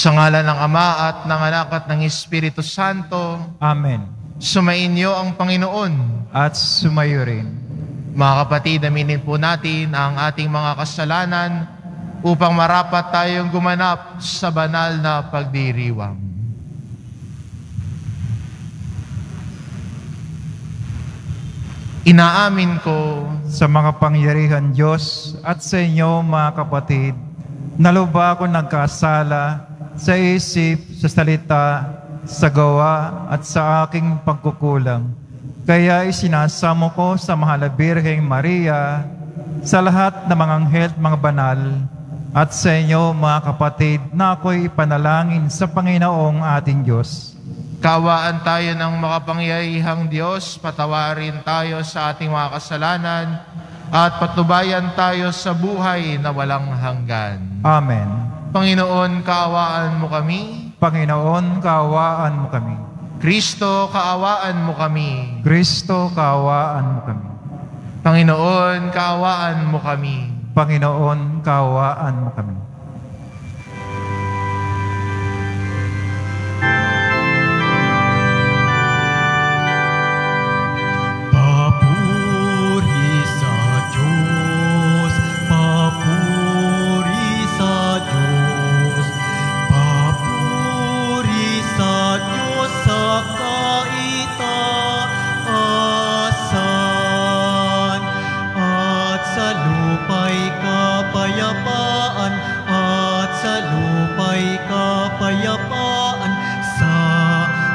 Sa ngalan ng Ama at ng Anak at ng Espiritu Santo. Amen. Sumainyo ang Panginoon. At sumayo rin. Mga kapatid, aminin po natin ang ating mga kasalanan upang marapat tayong gumanap sa banal na pagdiriwang. Inaamin ko sa mga pangyarihan Diyos at sa inyo mga kapatid, na lubha ako nagkasala sa isip, sa salita, sa gawa at sa aking pagkukulang. Kaya isinasamo ko sa Mahal na Birheng Maria, sa lahat ng mga anghel at mga banal, at sa inyo mga kapatid na ako'y ipanalangin sa Panginoong ating Diyos. Kaawaan tayo ng makapangyarihang Diyos, patawarin tayo sa ating mga kasalanan, at patnubayan tayo sa buhay na walang hanggan. Amen. Panginoon, kaawaan mo kami. Panginoon, kaawaan mo kami. Kristo, kaawaan mo kami. Kristo, kaawaan mo kami. Panginoon, kaawaan mo kami. Panginoon, kaawaan mo kami. kapayapaan sa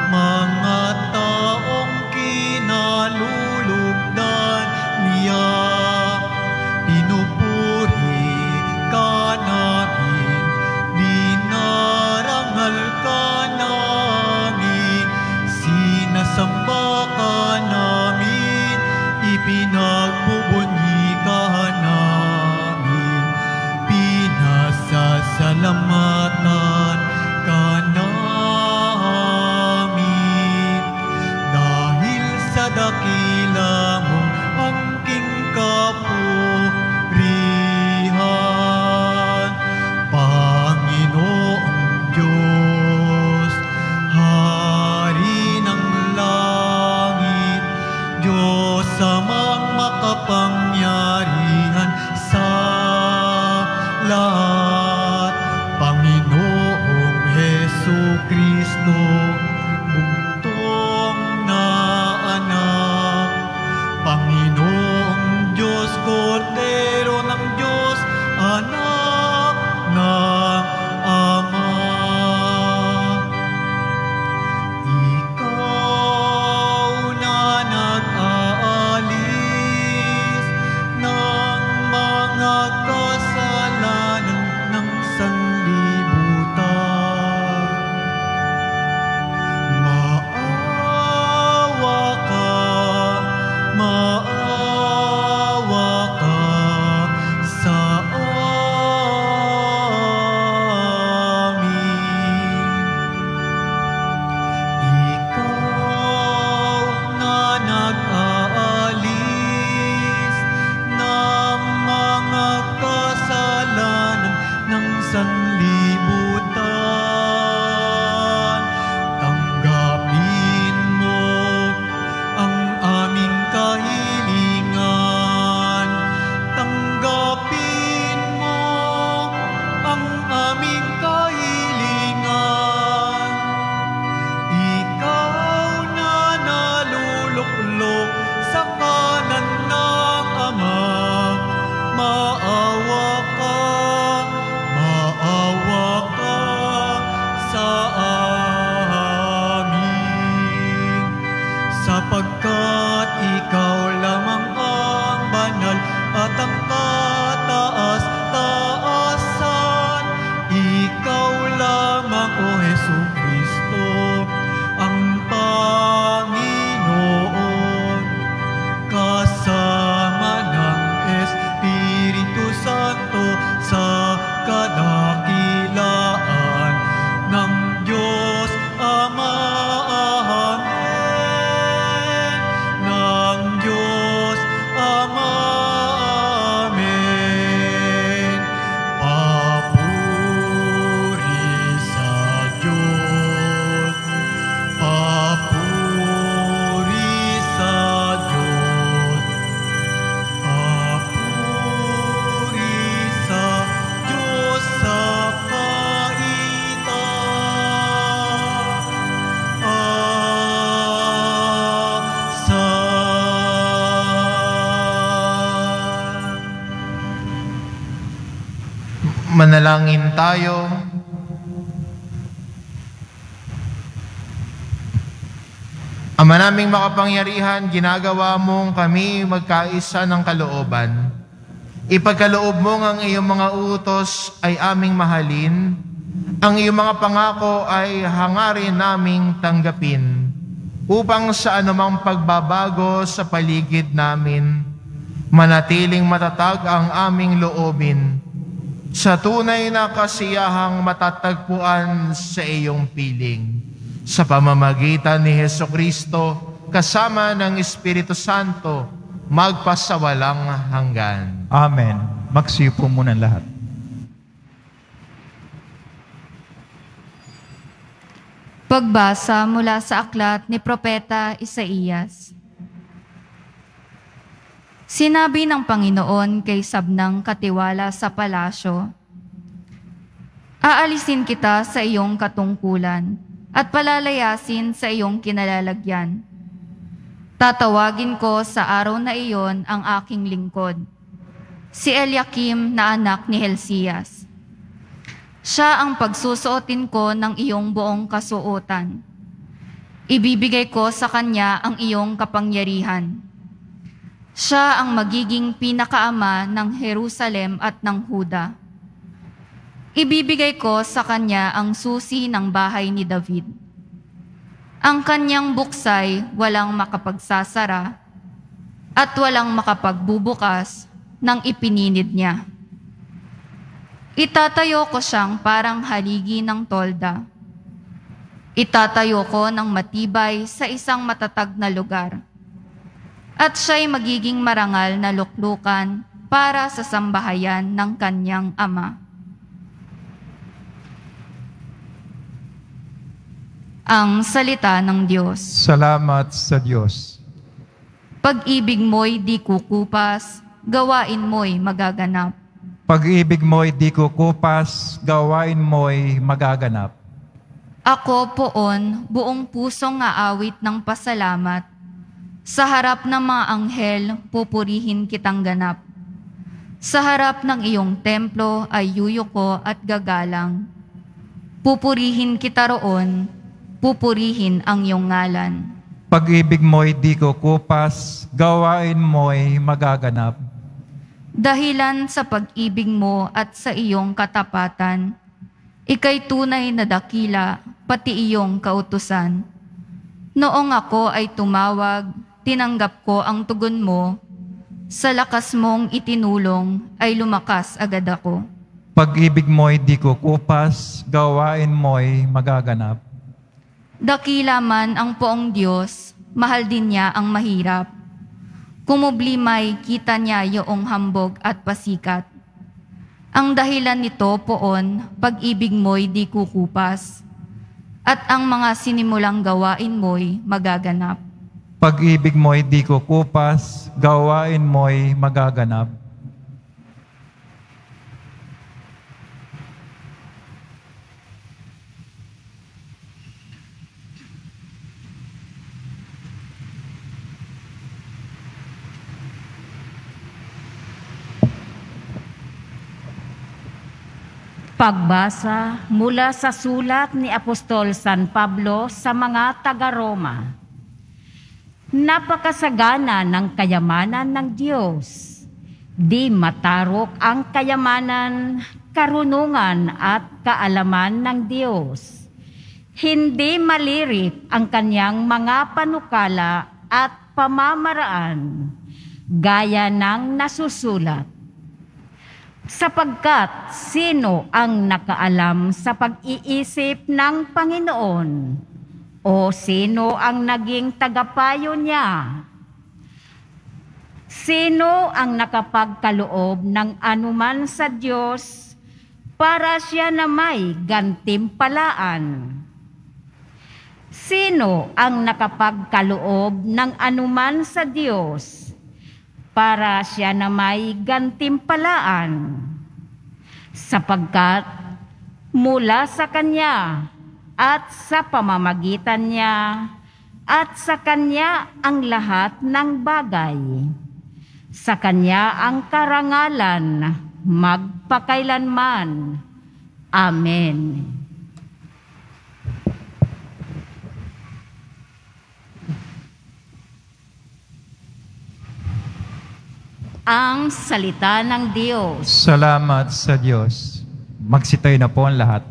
mga taong kinalulugdan niya. Pinupuri ka namin, dinarangal ka namin, sinasamba ka namin, ipinagbubunyi ka namin, pinasasalamatan ka namin. Dahil sa dakila mong angking kapurihan, Panginoong Diyos, Hari ng langit, Diyos amang makapangyarihan sa lahat, Panginoong Jesucristo, bugtong na anak, Panginoong Diyos, Kordero ng Diyos, anak ng Ama. Ikaw na nag-aalis ng mga kasalanan ng sanlibutan. Maawa ka, maawa ka Manalangin tayo. Ama naming makapangyarihan, ginagawa mong kami magkaisa ng kalooban. Ipagkaloob mong ang iyong mga utos ay aming mahalin. Ang iyong mga pangako ay hangarin naming tanggapin, upang sa anumang pagbabago sa paligid namin, manatiling matatag ang aming loobin sa tunay na kasiyahang matatagpuan sa iyong piling. Sa pamamagitan ni Hesukristo, kasama ng Espiritu Santo, magpasawalang hanggan. Amen. Magsipo muna lahat. Pagbasa mula sa aklat ni Propeta Isaías. Sinabi ng Panginoon kay Sabnang katiwala sa palasyo, "Aalisin kita sa iyong katungkulan at palalayasin sa iyong kinalalagyan. Tatawagin ko sa araw na iyon ang aking lingkod, si Eliakim na anak ni Helcias. Siya ang pagsusuotin ko ng iyong buong kasuotan. Ibibigay ko sa kanya ang iyong kapangyarihan. Siya ang magiging pinakaama ng Jerusalem at ng Huda. Ibibigay ko sa kanya ang susi ng bahay ni David. Ang kanyang buksay walang makapagsasara at walang makapagbubukas ng ipininid niya. Itatayo ko siyang parang haligi ng tolda. Itatayo ko ng matibay sa isang matatag na lugar. At siya'y magiging marangal na luklukan para sa sambahayan ng kanyang ama." Ang salita ng Diyos. Salamat sa Diyos. Pag-ibig mo'y di kukupas, gawain mo'y magaganap. Pag-ibig mo'y di kukupas, gawain mo'y magaganap. Ako poon, buong pusong aawit ng pasalamat. Sa harap ng mga anghel, pupurihin kitang ganap. Sa harap ng iyong templo ay yuyuko at gagalang. Pupurihin kita roon, pupurihin ang iyong ngalan. Pag-ibig mo'y di kukupas, gawain mo'y magaganap. Dahilan sa pag-ibig mo at sa iyong katapatan, ika'y tunay na dakila, pati iyong kautusan. Noong ako ay tumawag, tinanggap ko ang tugon mo. Sa lakas mong itinulong ay lumakas agad ako. Pag-ibig mo'y di kukupas, gawain mo'y magaganap. Dakila man ang poong Diyos, mahal din niya ang mahirap. Kumublimay, kita niya yoong hambog at pasikat. Ang dahilan nito poon, pag-ibig mo'y di kukupas, at ang mga sinimulang gawain mo'y magaganap. Pag-ibig mo'y di kukupas, gawain mo'y magaganap. Pagbasa mula sa sulat ni Apostol San Pablo sa mga taga-Roma. Napakasagana ng kayamanan ng Diyos. Di matarok ang kayamanan, karunungan at kaalaman ng Diyos. Hindi malirip ang kanyang mga panukala at pamamaraan, gaya ng nasusulat. Sapagkat sino ang nakaalam sa pag-iisip ng Panginoon? O sino ang naging tagapayo niya? Sino ang nakapagkaloob ng anuman sa Diyos para siya na may gantimpalaan? Sino ang nakapagkaloob ng anuman sa Diyos para siya na may gantimpalaan? Sapagkat mula sa Kanya at sa pamamagitan niya at sa Kanya ang lahat ng bagay. Sa Kanya ang karangalan, magpakailanman. Amen. Ang salita ng Diyos. Salamat sa Diyos. Magsitayo na po ang lahat.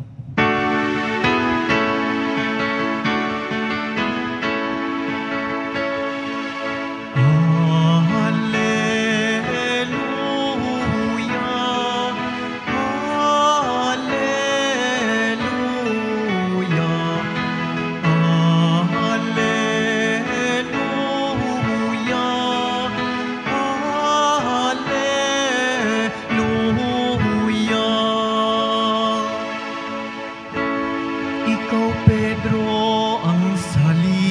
Ikaw, Pedro, ang saligan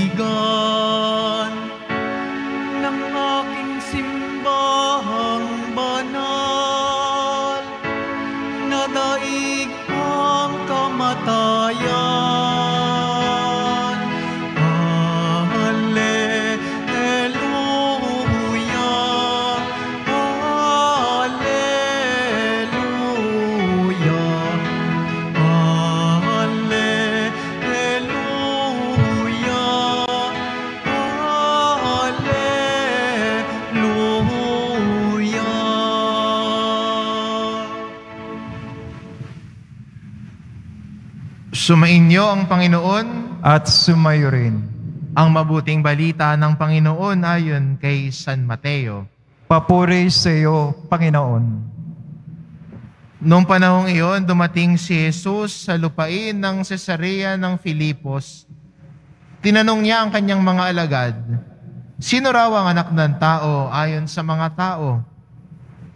ng aking simbahang banal, nadaig ang kamatayan. Sumainyo ang Panginoon. At sumayo rin. Ang mabuting balita ng Panginoon ayon kay San Mateo. Papuri sa iyo, Panginoon. Noong panahong iyon, dumating si Jesus sa lupain ng Cesarea ng Filipos. Tinanong niya ang kanyang mga alagad, sino raw ang anak ng tao ayon sa mga tao?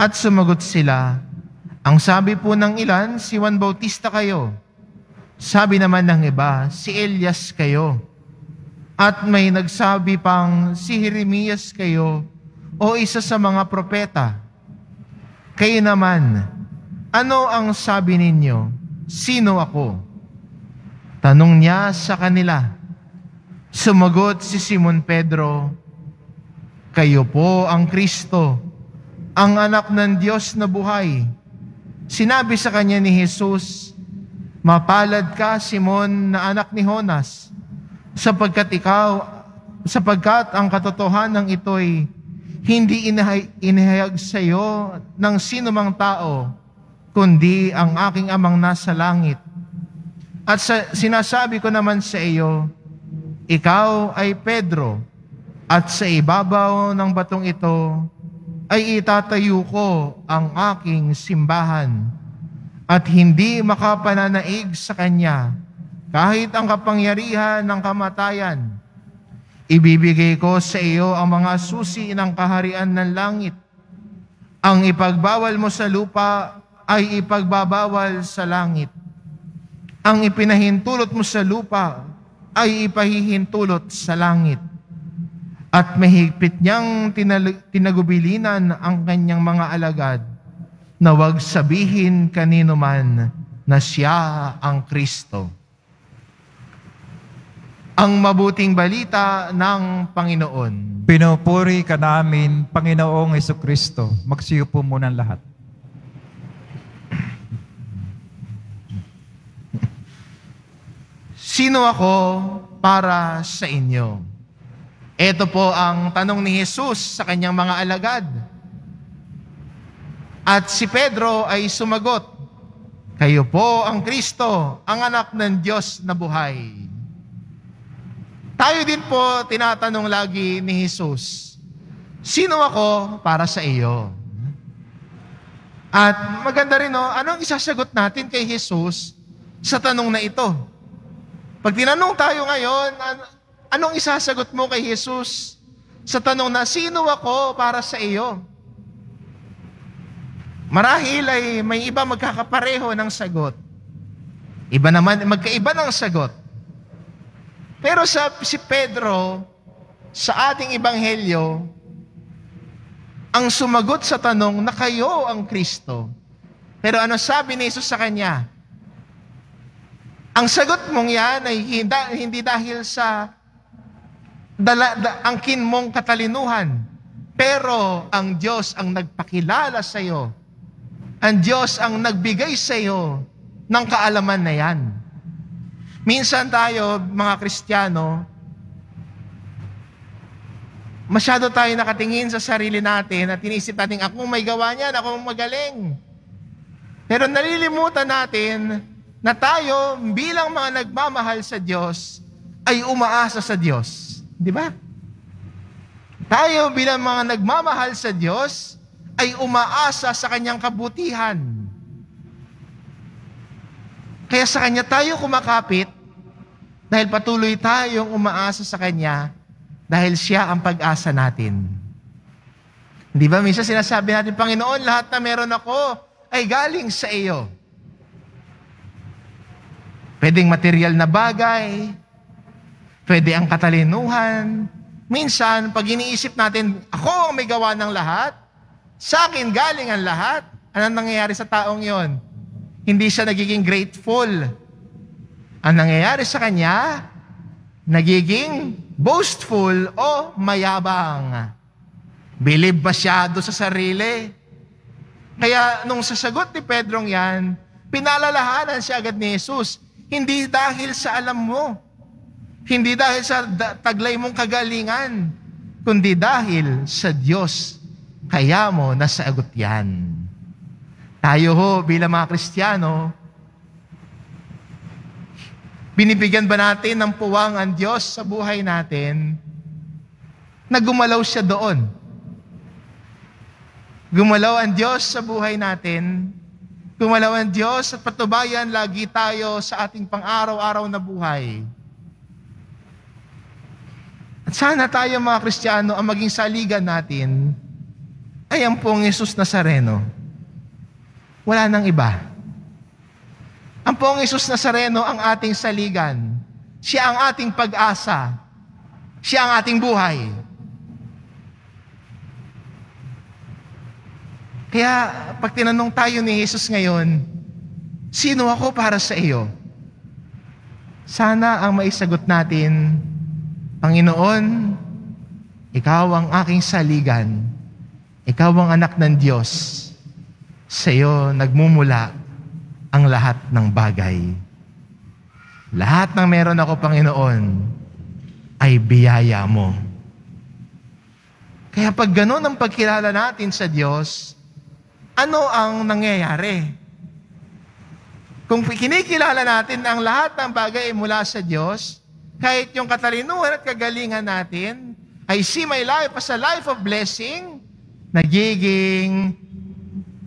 At sumagot sila, ang sabi po ng ilan, si Juan Bautista kayo. Sabi naman ng iba, si Elias kayo. At may nagsabi pang, si Jeremias kayo o isa sa mga propeta. Kayo naman, ano ang sabi ninyo? Sino ako? Tanong niya sa kanila. Sumagot si Simon Pedro, kayo po ang Kristo, ang anak ng Diyos na buhay. Sinabi sa kanya ni Jesus, mapalad ka, Simon, na anak ni Jonas, sapagkat ang katotohanan ito'y hindi inihayag sa iyo ng sino mang tao, kundi ang aking amang nasa langit. At sinasabi ko naman sa iyo, ikaw ay Pedro, at sa ibabaw ng batong ito ay itatayo ko ang aking simbahan. At hindi makapananaig sa kanya kahit ang kapangyarihan ng kamatayan. Ibibigay ko sa iyo ang mga susi ng kaharian ng langit. Ang ipagbawal mo sa lupa ay ipagbabawal sa langit. Ang ipinahintulot mo sa lupa ay ipahihintulot sa langit. At mahigpit niyang tinagubilinan ang kanyang mga alagad na huwag sabihin kanino man na siya ang Kristo. Ang mabuting balita ng Panginoon. Pinupuri ka namin, Panginoong Jesucristo. Magsiyo po muna ang lahat. Sino ako para sa inyo? Ito po ang tanong ni Jesus sa kanyang mga alagad. At si Pedro ay sumagot, kayo po ang Kristo, ang anak ng Diyos na buhay. Tayo din po tinatanong lagi ni Jesus, sino ako para sa iyo? At maganda rin, anong isasagot natin kay Jesus sa tanong na ito? Pag tinanong tayo ngayon, anong isasagot mo kay Jesus sa tanong na, sino ako para sa iyo? Marahil ay may iba magkakapareho ng sagot. Iba naman, magkaiba ng sagot. Pero si Pedro, sa ating ebanghelyo, ang sumagot sa tanong na kayo ang Kristo. Pero ano sabi ni Jesus sa kanya? Ang sagot mong yan ay hindi dahil sa angkin mong katalinuhan, pero ang Diyos ang nagpakilala sa iyo Ang Diyos ang nagbigay sa iyo ng kaalaman na yan. Minsan tayo, mga Kristiyano, masyado tayo nakatingin sa sarili natin at inisip natin, ako may gawa niyan, ako magaling. Pero nalilimutan natin na tayo bilang mga nagmamahal sa Diyos ay umaasa sa Diyos. Di ba? Tayo bilang mga nagmamahal sa Diyos ay umaasa sa Kanyang kabutihan. Kaya sa Kanya tayo kumakapit dahil patuloy tayong umaasa sa Kanya dahil Siya ang pag-asa natin. Di ba? Minsan sinasabi natin, Panginoon, lahat na meron ako ay galing sa iyo. Pwedeng material na bagay, pwede ang katalinuhan. Minsan, pag iniisip natin, ako ang may gawa ng lahat, sa akin galing ang lahat, anong nangyayari sa taong yon? Hindi siya nagiging grateful. Ang nangyayari sa kanya, nagiging boastful o mayabang. Believe masyado sa sarili. Kaya nung sasagot ni Pedrong yan, pinalalahanan siya agad ni Jesus. Hindi dahil sa alam mo, hindi dahil sa taglay mong kagalingan, kundi dahil sa Diyos, kaya mo nasagot yan. Tayo ho, bilang mga Kristiyano, binibigyan ba natin ng puwang ang Diyos sa buhay natin na gumalaw siya doon? Gumalaw ang Diyos sa buhay natin, gumalaw ang Diyos at patubayan lagi tayo sa ating pang-araw-araw na buhay. At sana tayo mga Kristiyano, ang maging saligan natin ay ang Poong Jesus Nazareno. Wala nang iba. Ang Poong Jesus Nazareno ang ating saligan. Siya ang ating pag-asa. Siya ang ating buhay. Kaya pag tinanong tayo ni Jesus ngayon, sino ako para sa iyo? Sana ang maisagot natin, Panginoon, ikaw ang aking saligan. Ikaw ang anak ng Diyos. Sa iyo nagmumula ang lahat ng bagay. Lahat ng meron ako, Panginoon, ay biyaya mo. Kaya pag ganun ang pagkilala natin sa Diyos, ano ang nangyayari? Kung kinikilala natin ang lahat ng bagay ay mula sa Diyos, kahit yung katalinuhan at kagalingan natin, I see my life as a life of blessing, nagiging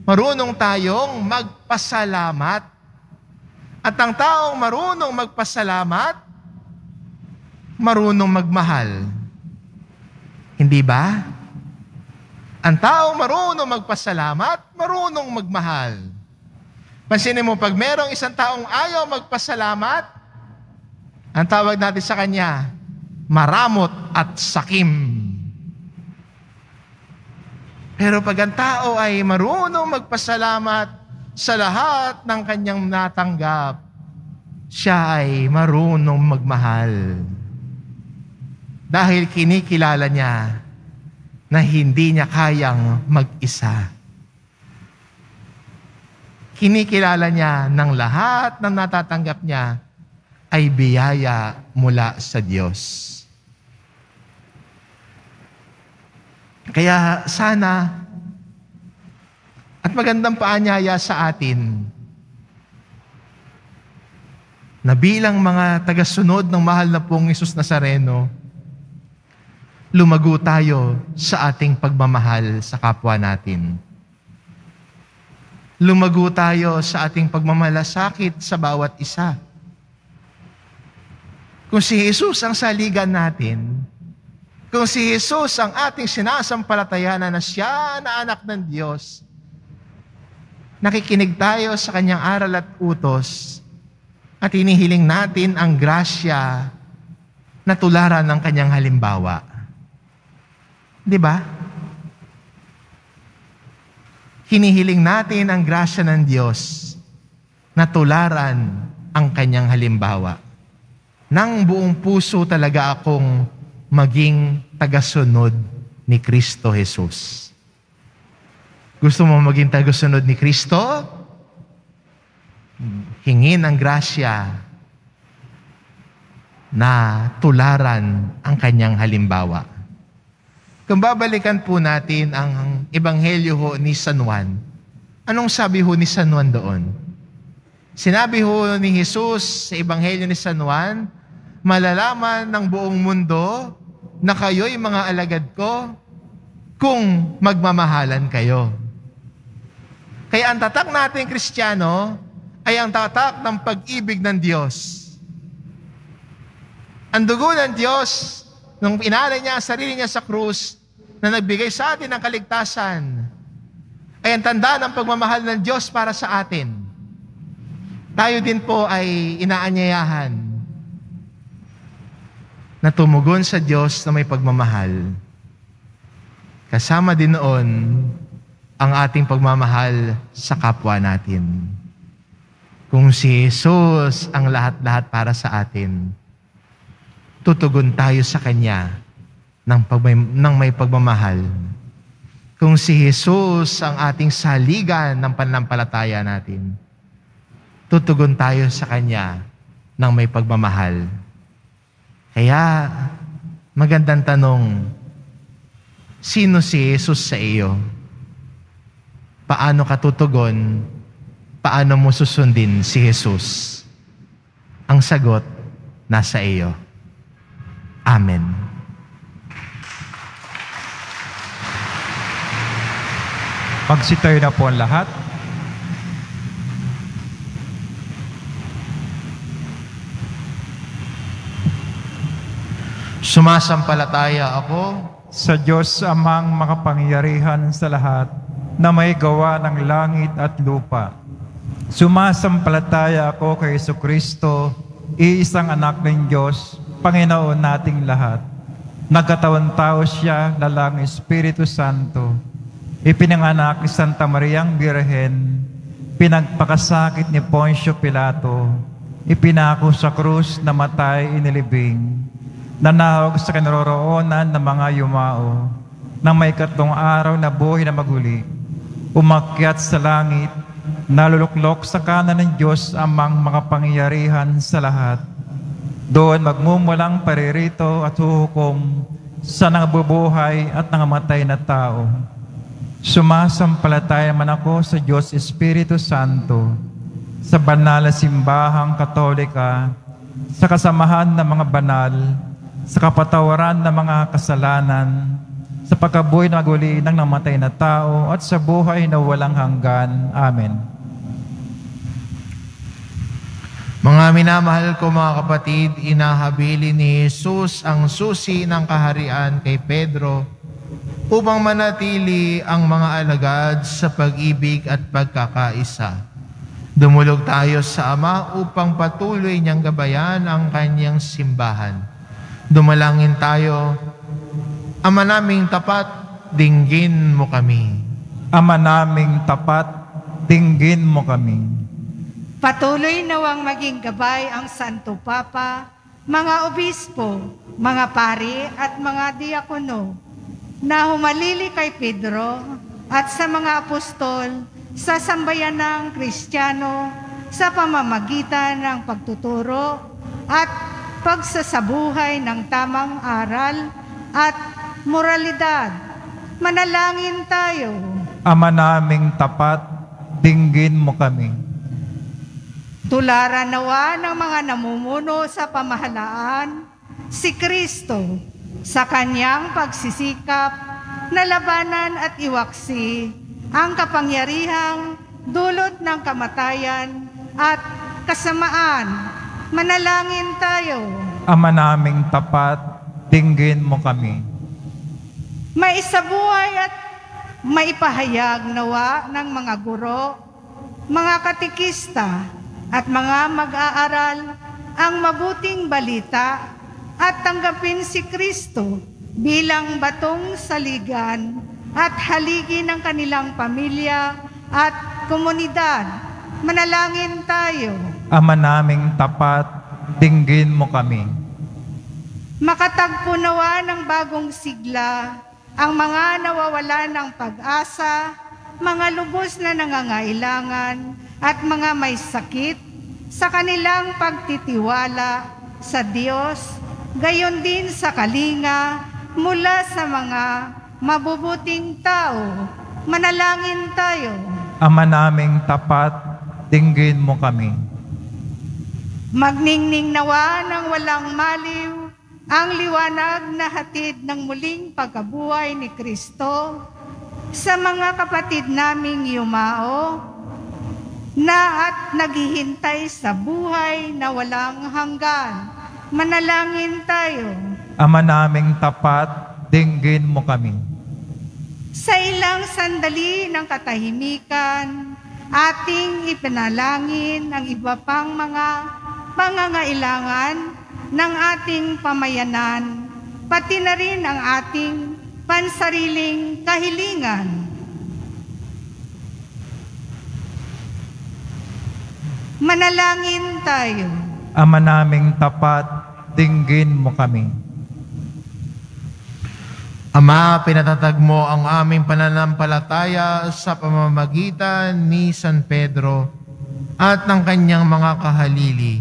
marunong tayong magpasalamat. At ang taong marunong magpasalamat, marunong magmahal. Hindi ba? Ang taong marunong magpasalamat, marunong magmahal. Pansinin mo, pag merong isang taong ayaw magpasalamat, ang tawag natin sa kanya, maramot at sakim. Pero pag ang tao ay marunong magpasalamat sa lahat ng kanyang natanggap, siya ay marunong magmahal. Dahil kinikilala niya na hindi niya kayang mag-isa. Kinikilala niya ng lahat ng natatanggap niya ay biyaya mula sa Diyos. Kaya sana, at magandang paanyaya sa atin, na bilang mga tagasunod ng mahal na Poong Jesus Nazareno, lumago tayo sa ating pagmamahal sa kapwa natin. Lumago tayo sa ating pagmamalasakit sa bawat isa. Kung si Jesus ang saligan natin, kung si Jesus ang ating sinasampalatayanan na siya na anak ng Diyos, nakikinig tayo sa kanyang aral at utos at hinihiling natin ang grasya na tularan ng kanyang halimbawa. Di ba? Hinihiling natin ang grasya ng Diyos na tularan ang kanyang halimbawa. Nang buong puso talaga akong maging tagasunod ni Kristo Jesus. Gusto mo maging tagusunod ni Kristo? Hingin ang grasya na tularan ang kanyang halimbawa. Kung babalikan po natin ang Ebanghelyo ho ni San Juan, anong sabi ho ni San Juan doon? Sinabi ho ni Jesus sa Ebanghelyo ni San Juan, malalaman ng buong mundo na kayo'y mga alagad ko kung magmamahalan kayo. Kaya ang tatak natin, Kristiyano, ay ang tatak ng pag-ibig ng Diyos. Ang dugo ng Diyos, nung inalay niya ang sarili niya sa krus, na nagbigay sa atin ng kaligtasan, ay ang tanda ng pagmamahal ng Diyos para sa atin. Tayo din po ay inaanyayahan na tumugon sa Diyos na may pagmamahal. Kasama din noon ang ating pagmamahal sa kapwa natin. Kung si Jesus ang lahat-lahat para sa atin, tutugon tayo sa Kanya ng may pagmamahal. Kung si Jesus ang ating saligan ng pananampalataya natin, tutugon tayo sa Kanya ng may pagmamahal. Kaya, magandang tanong, sino si Jesus sa iyo? Paano ka tutugon? Paano mo susundin si Jesus? Ang sagot, nasa iyo. Amen. Magsitayo na po ang lahat. Sumasampalataya ako Sa Diyos amang makapangyarihan sa lahat, na may gawa ng langit at lupa. Sumasampalataya ako kay Jesucristo, iisang anak ng Diyos, Panginoon nating lahat. Nagkatawang tao siya, lalang Espiritu Santo. Ipinanganak ni Santa Mariang Birhen, pinagpakasakit ni Poncio Pilato, ipinako sa krus, namatay, inilibing, nanahog sa kinaroroonan ng mga yumao, nang may 3 araw na buhay na maguli, umakyat sa langit, naluluklok sa kanan ng Diyos amang makapangyarihan sa lahat. Doon magmumulang paririto at huhukom sa nangabubuhay at nangamatay na tao. Sumasampalataya man ako sa Diyos Espiritu Santo, sa banal na simbahang Katolika, sa kasamahan ng mga banal, sa kapatawaran ng mga kasalanan, sa pagkabuhay na maguli ng namatay na tao, at sa buhay na walang hanggan. Amen. Mga minamahal ko mga kapatid, inahabili ni Jesus ang susi ng kaharian kay Pedro upang manatili ang mga alagad sa pag-ibig at pagkakaisa. Dumulog tayo sa Ama upang patuloy niyang gabayan ang kanyang simbahan. Dumalangin tayo. Ama naming tapat, dinggin mo kami. Ama naming tapat, dinggin mo kami. Patuloy nawang maging gabay ang Santo Papa, mga obispo, mga pari at mga diakono, na humalili kay Pedro at sa mga apostol sa sambayanang Kristiyano sa pamamagitan ng pagtuturo at pagsasabuhay ng tamang aral at moralidad. Manalangin tayo. Ama naming tapat, dinggin mo kami. Tularan nawa ng mga namumuno sa pamahalaan si Kristo sa kanyang pagsisikap na labanan at iwaksi ang kapangyarihang dulot ng kamatayan at kasamaan. Manalangin tayo. Ama naming tapat, dinggin mo kami. Maisabuhay at maipahayag nawa ng mga guro, mga katikista, at mga mag-aaral ang mabuting balita at tanggapin si Kristo bilang batong saligan at haligi ng kanilang pamilya at komunidad. Manalangin tayo. Ama naming tapat, dinggin mo kami. Makatagpo nawa ng bagong sigla ang mga nawawala ng pag-asa mga lubos na nangangailangan at mga may sakit sa kanilang pagtitiwala sa Diyos, gayon din sa kalinga mula sa mga mabubuting tao. Manalangin tayo. Ama naming tapat, dinggin mo kami. Magningning nawa ng walang maliw ang liwanag na hatid ng muling pagkabuhay ni Kristo sa mga kapatid naming yumao na at naghihintay sa buhay na walang hanggan. Manalangin tayo. Ama naming tapat, dinggin mo kami. Sa ilang sandali ng katahimikan, ating ipanalangin ang iba pang mga pangangailangan ng ating pamayanan, pati na rin ang ating pansariling kahilingan. Manalangin tayo. Ama naming tapat, dinggin mo kami. Ama, pinatatag mo ang aming pananampalataya sa pamamagitan ni San Pedro at ng kanyang mga kahalili.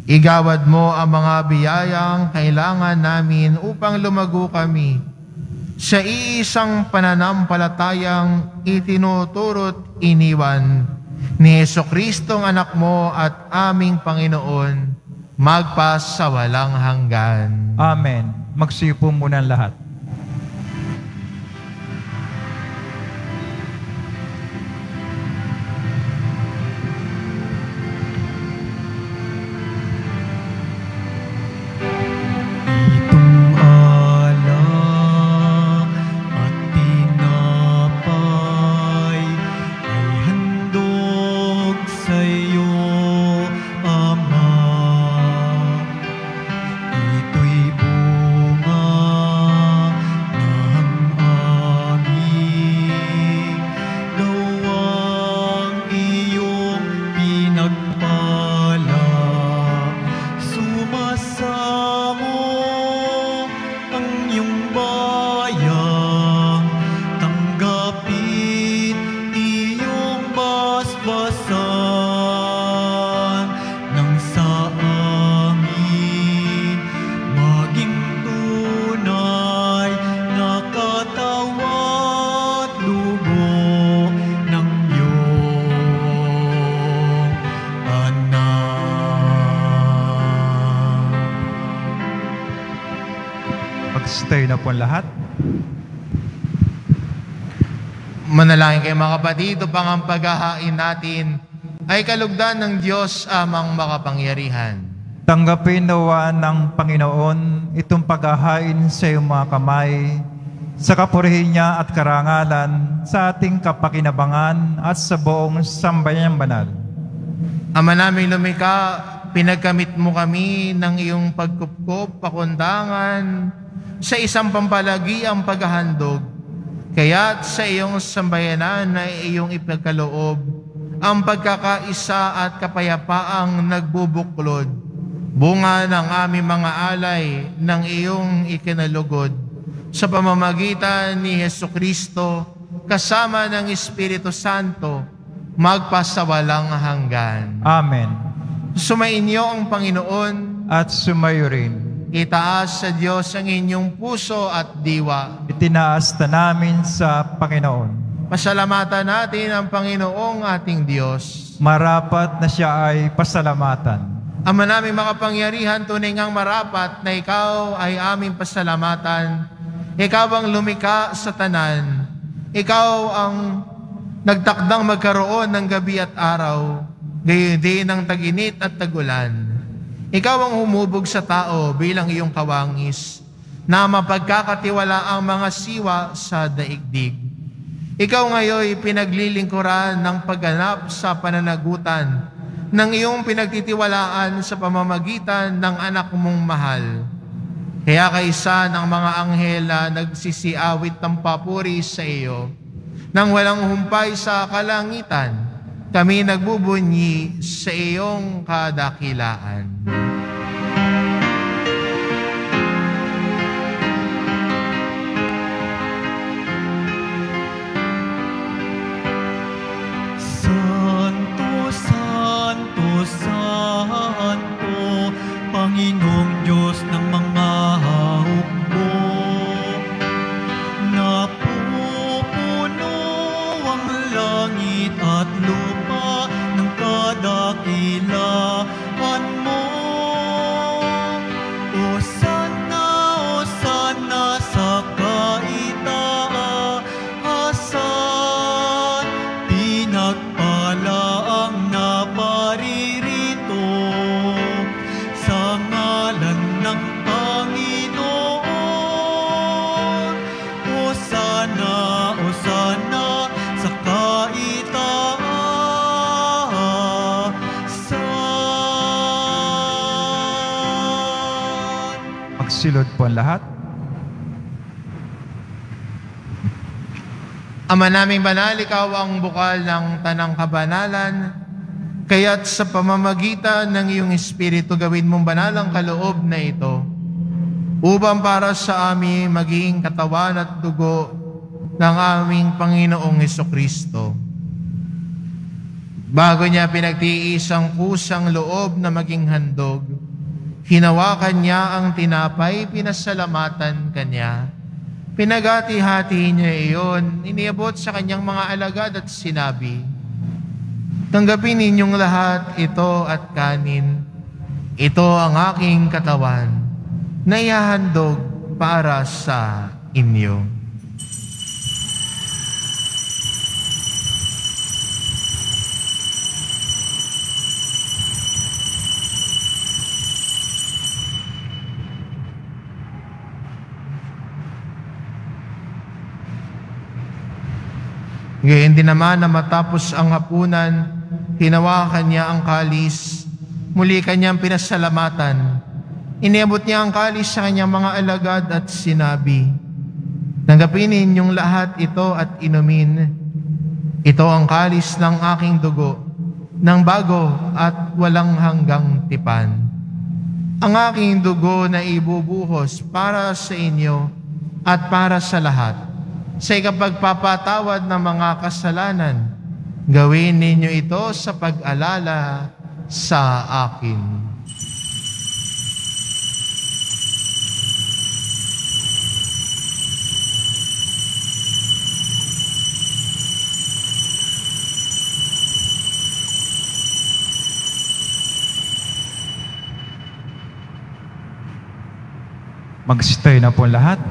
Igawad mo ang mga biyayang kailangan namin upang lumago kami sa iisang pananampalatayang itinuturo't iniwan ni Jesucristong anak mo at aming Panginoon, magpas sa walang hanggan. Amen. Magsipo muna ang lahat. Stay na po lahat. Manalangin kayo mga kapatid, upang ang paghahain natin ay kalugdan ng Diyos amang makapangyarihan. Tanggapin nawa ng Panginoon itong paghahain sa iyong mga kamay, sa kapurihin niya at karangalan, sa ating kapakinabangan at sa buong sambayang banal. Ama naming lumikha, pinagkamit mo kami ng iyong pagkupkop, pakundangan, sa isang pampalagiang paghahandog, kaya't sa iyong sambayanan na iyong ipagkaloob ang pagkakaisa at kapayapaang nagbubuklod, bunga ng aming mga alay ng iyong ikinalugod, sa pamamagitan ni Jesucristo, kasama ng Espiritu Santo, magpasawalang hanggan. Amen. Sumainyo ang Panginoon at sumayo rin. Itaas sa Diyos ang inyong puso at diwa. Itinaas na namin sa Panginoon. Pasalamatan natin ang Panginoong ating Diyos. Marapat na siya ay pasalamatan. Ama naming makapangyarihan, tunay ngang marapat na ikaw ay aming pasalamatan. Ikaw ang lumikha sa tanan. Ikaw ang nagtakdang magkaroon ng gabi at araw, gayon din ng tag-init at tag-ulan. Ikaw ang humubog sa tao bilang iyong kawangis, na mapagkakatiwala ang mga siwa sa daigdig. Ikaw ngayon pinaglilingkuran ng pagganap sa pananagutan ng iyong pinagtitiwalaan sa pamamagitan ng anak mong mahal. Kaya kaisa ng mga anghel na nagsisiawit ng papuri sa iyo, nang walang humpay sa kalangitan, kami nagbubunyi sa iyong kadakilaan. ang langit at lupa ng kadakilaan mo. Hosana, Hosana sa kaitaasan, pinagpala ang naparirito sa ngalan ng Panginoon. Hosana, Hosana sa kaitaasan. Magsilod po ang lahat. Ama naming banal, ikaw ang bukal ng tanang kabanalan, kaya't sa pamamagitan ng iyong Espiritu gawin mong banal ang kaloob na ito, upang para sa amin maging katawan at dugo ng aming Panginoong Hesukristo. Bago niya pinagtiis ang kusang loob na maging handog, hinawakan niya ang tinapay, pinasalamatan kanya. Pinagati-hati niya iyon, iniabot sa kanyang mga alagad at sinabi, "Tanggapin ninyong lahat ito at kanin. Ito ang aking katawan na ihahandog para sa inyo." Gayon din naman na matapos ang hapunan, hinawakan niya ang kalis, muli kanyang pinasalamatan. Iniabot niya ang kalis sa kanyang mga alagad at sinabi, "Tanggapin ninyong lahat ito at inumin. Ito ang kalis ng aking dugo, ng bago at walang hanggang tipan. Ang aking dugo na ibubuhos para sa inyo at para sa lahat, sa ikapagpapatawad ng mga kasalanan. Gawin ninyo ito sa pag-alala sa akin." Mag-stay na po lahat.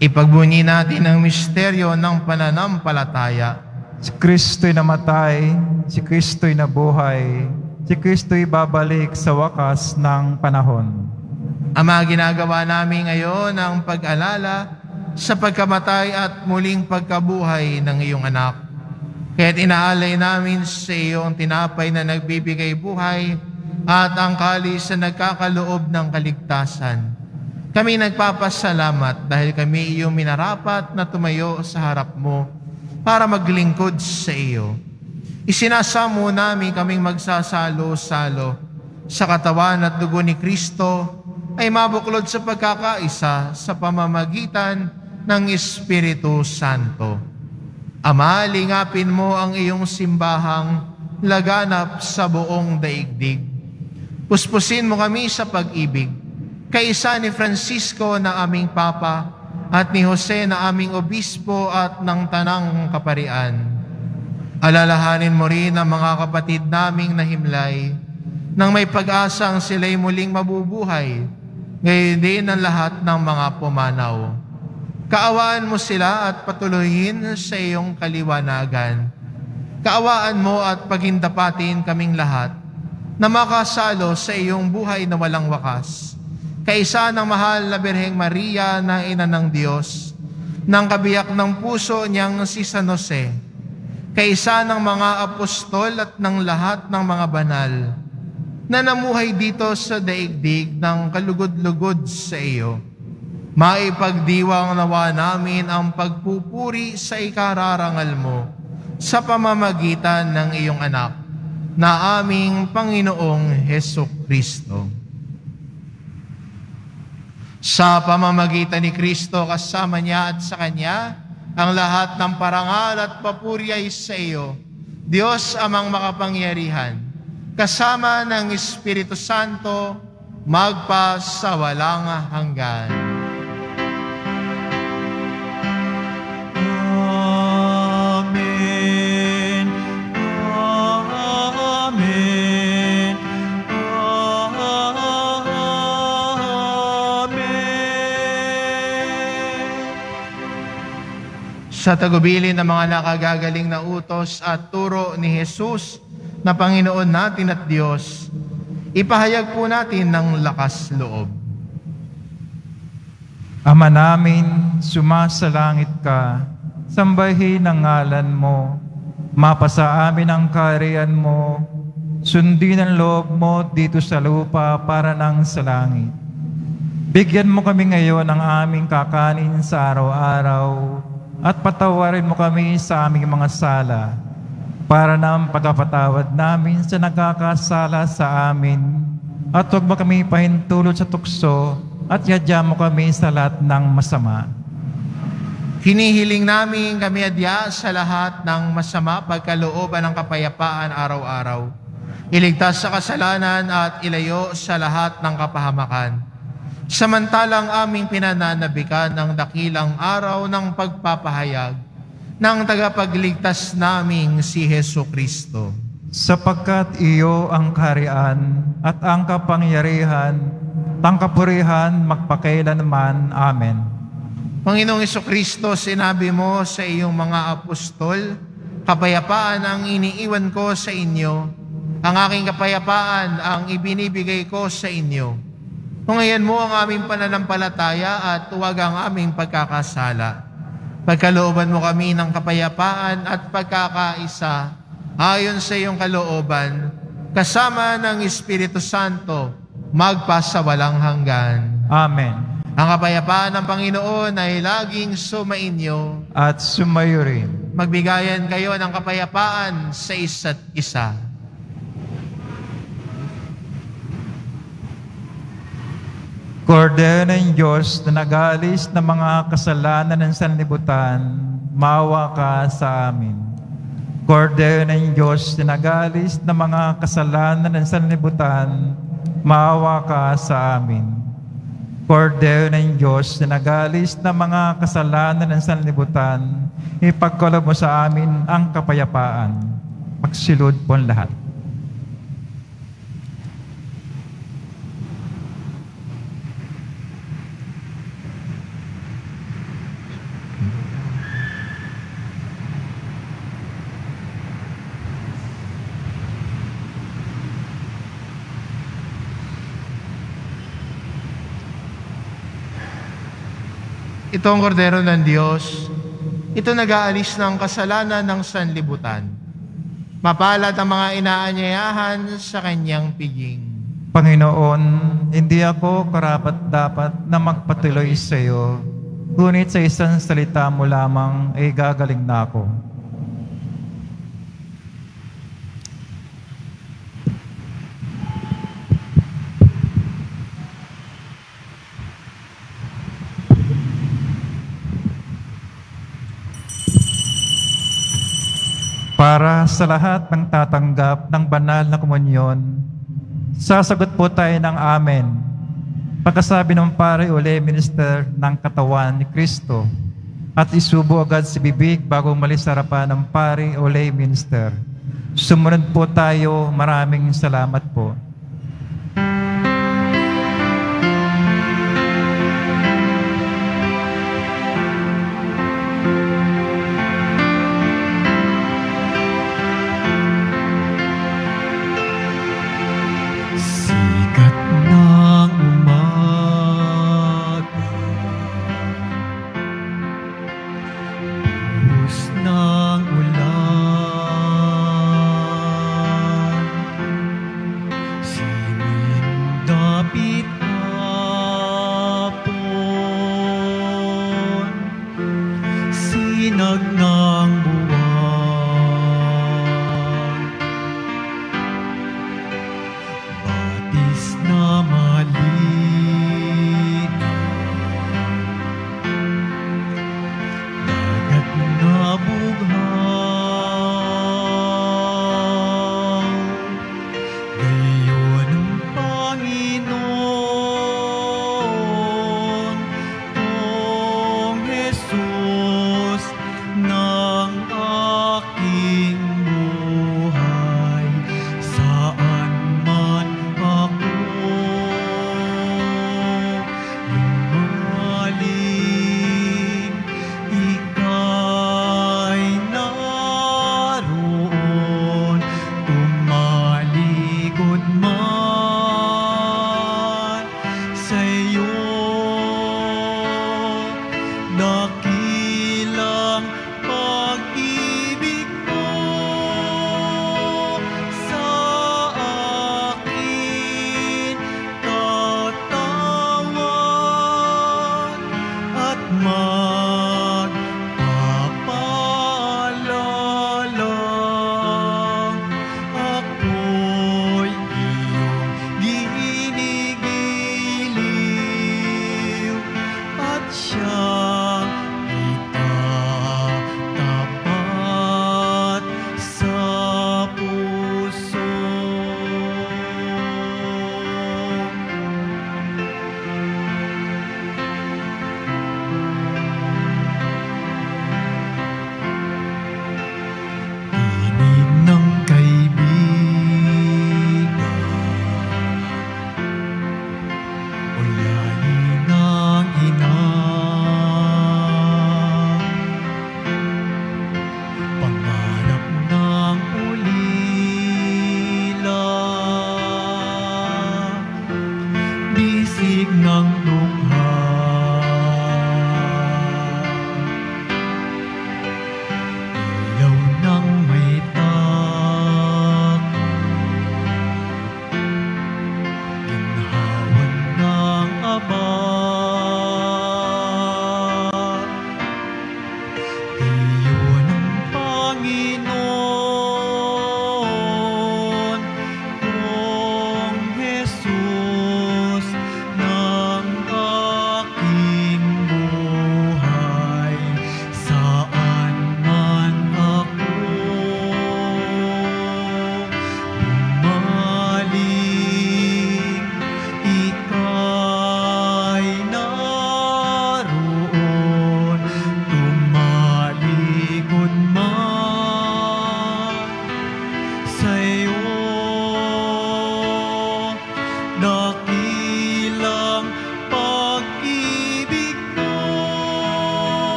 Ipagbunyi natin ang misteryo ng pananampalataya. Si Kristo'y namatay, si Kristo'y nabuhay, si Kristo'y babalik sa wakas ng panahon. Ama, ginagawa namin ngayon ang pag-alala sa pagkamatay at muling pagkabuhay ng iyong anak. Kaya't inaalay namin sa iyo ang tinapay na nagbibigay buhay at ang kalis na nagkakaloob ng kaligtasan. Kami nagpapasalamat dahil kami iyong minarapat na tumayo sa harap mo para maglingkod sa iyo. Isinasamo namin kaming magsasalo-salo sa katawan at dugo ni Kristo ay mabuklod sa pagkakaisa sa pamamagitan ng Espiritu Santo. Ama, lingapin mo ang iyong simbahang laganap sa buong daigdig. Puspusin mo kami sa pag-ibig, kaisa ni Francisco na aming Papa at ni Jose na aming Obispo at ng Tanang Kaparian. Alalahanin mo rin ang mga kapatid naming nahimlay nang may pag-asang sila'y muling mabubuhay, gayon din ang lahat ng mga pumanaw. Kaawaan mo sila at patuloyin sa iyong kaliwanagan. Kaawaan mo at pagindapatin kaming lahat na makasalo sa iyong buhay na walang wakas. Kaisa ng mahal na Birheng Maria na ina ng Diyos, ng kabiyak ng puso niyang si San Jose, kaisa ng mga apostol at ng lahat ng mga banal na namuhay dito sa daigdig ng kalugod-lugod sa iyo. Maipagdiwang nawa namin ang pagpupuri sa ikararangal mo sa pamamagitan ng iyong anak na aming Panginoong Hesukristo. Sa pamamagitan ni Kristo, kasama niya at sa Kanya, ang lahat ng parangal at papuri ay sa iyo, Diyos amang makapangyarihan, kasama ng Espiritu Santo, magpa sa walang hanggan. Amen. Sa tagubilin ng mga nakagagaling na utos at turo ni Jesus na Panginoon natin at Diyos, ipahayag po natin ng lakas loob. Ama namin, sumasalangit ka, sambahin ang ngalan mo, mapasa amin ang kaharian mo, sundin ang loob mo dito sa lupa para nang sa langit. Bigyan mo kami ngayon ng aming kakanin sa araw-araw at patawarin mo kami sa aming mga sala para na ang pagpapatawad namin sa nagkakasala sa amin at huwag mo kami pahintulot sa tukso at yadya mo kami sa lahat ng masama. Hinihiling namin kami adya sa lahat ng masama pagkalooban ng kapayapaan araw-araw. Iligtas sa kasalanan at ilayo sa lahat ng kapahamakan. Samantalang aming pinananabikan ng dakilang araw ng pagpapahayag ng tagapagligtas naming si Jesucristo. Sapagkat iyo ang kaharian at ang kapangyarihan, ang kapurihan magpakailanman. Amen. Panginoong Jesucristo, sinabi mo sa iyong mga apostol, kapayapaan ang iniiwan ko sa inyo, ang aking kapayapaan ang ibinibigay ko sa inyo. Tungayan mo ang aming pananampalataya at huwag ang aming pagkakasala. Pagkalooban mo kami ng kapayapaan at pagkakaisa ayon sa iyong kalooban, kasama ng Espiritu Santo, magpasawalang hanggan. Amen. Ang kapayapaan ng Panginoon ay laging sumainyo. At sumayo rin. Magbigayan kayo ng kapayapaan sa isa't isa. Kordero ng Diyos na nag-aalis ng mga kasalanan ng sanlibutan, maawa ka sa amin. Kordero ng Diyos na nag-aalis ng mga kasalanan ng sanlibutan, maawa ka sa amin. Kordero ng Diyos na nag-aalis ng mga kasalanan ng sanlibutan, ipagkaloob mo sa amin ang kapayapaan. Magsilod po ang lahat. Ito ang kordero ng Diyos. Ito nag-aalis ng kasalanan ng sanlibutan. Mapalad ang mga inaanyayahan sa kanyang piging. Panginoon, hindi ako karapat-dapat na magpatuloy sa iyo, ngunit sa isang salita mo lamang ay gagaling na ako. Para sa lahat ng tatanggap ng banal na komunyon, sasagot po tayo ng Amen. Pagkasabi ng pare o lay minister ng katawan ni Kristo at isubo agad sa bibig bago umalis sa harapan ng pare o lay minister. Sumunod po tayo. Maraming salamat po.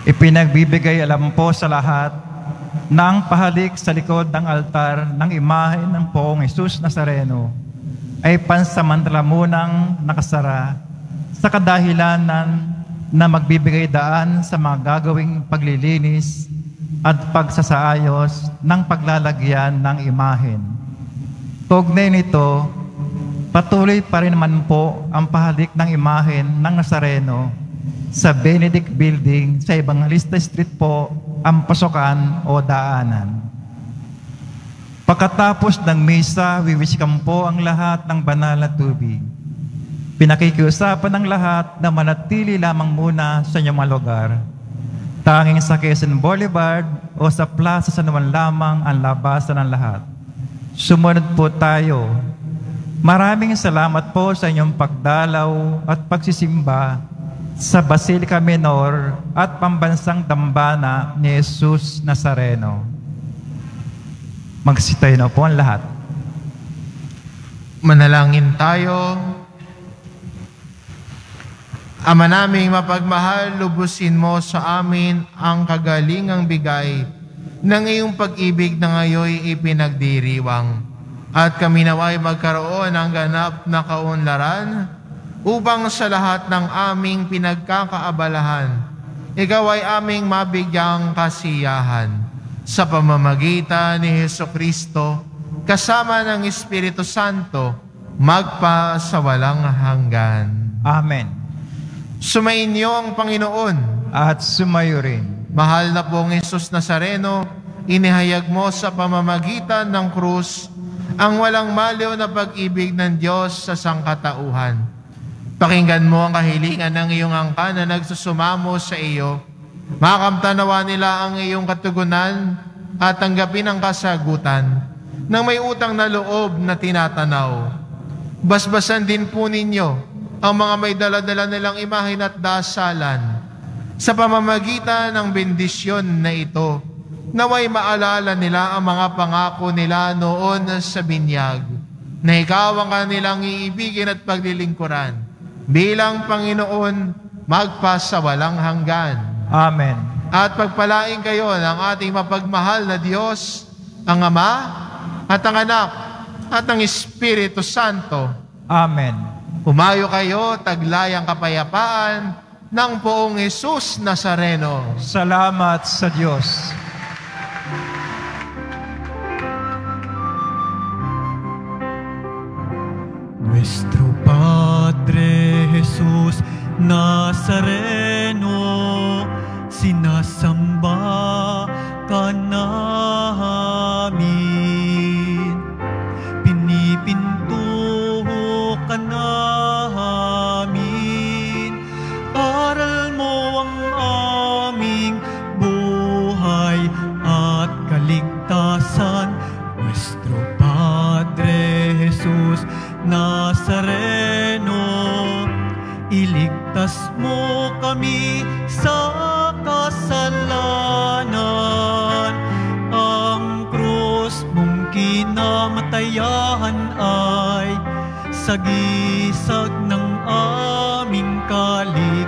Ipinagbibigay alam po sa lahat na ang pahalik sa likod ng altar ng imahe ng Poong Jesus Nazareno ay pansamantala munang nakasara sa kadahilanan na magbibigay daan sa mga gagawing paglilinis at pagsasaayos ng paglalagyan ng imahen. Kaugnay nito, patuloy pa rin naman po ang pahalik ng imahen ng Nazareno sa Benedict Building sa Evangelista Street po ang pasukan o daanan. Pagkatapos ng misa, wiwisikan po ang lahat ng banal na tubig. Pinakikiusapan ng lahat na manatili lamang muna sa inyong mga lugar. Tanging sa Quezon Boulevard o sa Plaza San Juan lamang ang labasan ng lahat. Sumunod po tayo. Maraming salamat po sa inyong pagdalaw at pagsisimba sa Basilica Minor at Pambansang Dambana ni Jesus Nazareno. Magsitayo na po ang lahat. Manalangin tayo. Ama naming mapagmahal, lubusin mo sa amin ang kagalingang bigay ng iyong pag-ibig na ngayon ipinagdiriwang. At kami naway magkaroon ng ganap na kaunlaran upang sa lahat ng aming pinagkakaabalahan, ikaw ay aming mabigyang kasiyahan sa pamamagitan ni Jesucristo kasama ng Espiritu Santo magpa sa walang hanggan. Amen. Sumainyo ang Panginoon. At sumayo rin. Mahal na pong Jesus Nazareno, inihayag mo sa pamamagitan ng krus ang walang maliw na pag-ibig ng Diyos sa sangkatauhan. Pakinggan mo ang kahilingan ng iyong angkan na nagsusumamo sa iyo. Makamtanawa nila ang iyong katugunan at tanggapin ang kasagutan ng may utang na loob na tinatanaw. Basbasan din po ninyo ang mga may dala-dala nilang imahin at dasalan. Sa pamamagitan ng bendisyon na ito, naway maalala nila ang mga pangako nila noon sa binyag, na ikaw ang kanilang iibigin at paglilingkuran bilang Panginoon magpa sa walang hanggan. Amen. At pagpalain kayo ng ating mapagmahal na Diyos, ang Ama at ang Anak at ang Espiritu Santo. Amen. Humayo kayo, taglayang kapayapaan ng Poong Jesus Nazareno. Salamat sa Diyos. Nuestro Padre Jesus Nazareno, sinasamba ka namin, pinipinto ka namin, aral mo ang aming buhay at kaligtasan. Nuestro Padre Jesus Nazareno, iligtas mo kami sa kasalanan. Ang krus mong kinamatayan ay sagisag ng aming kaligtasan.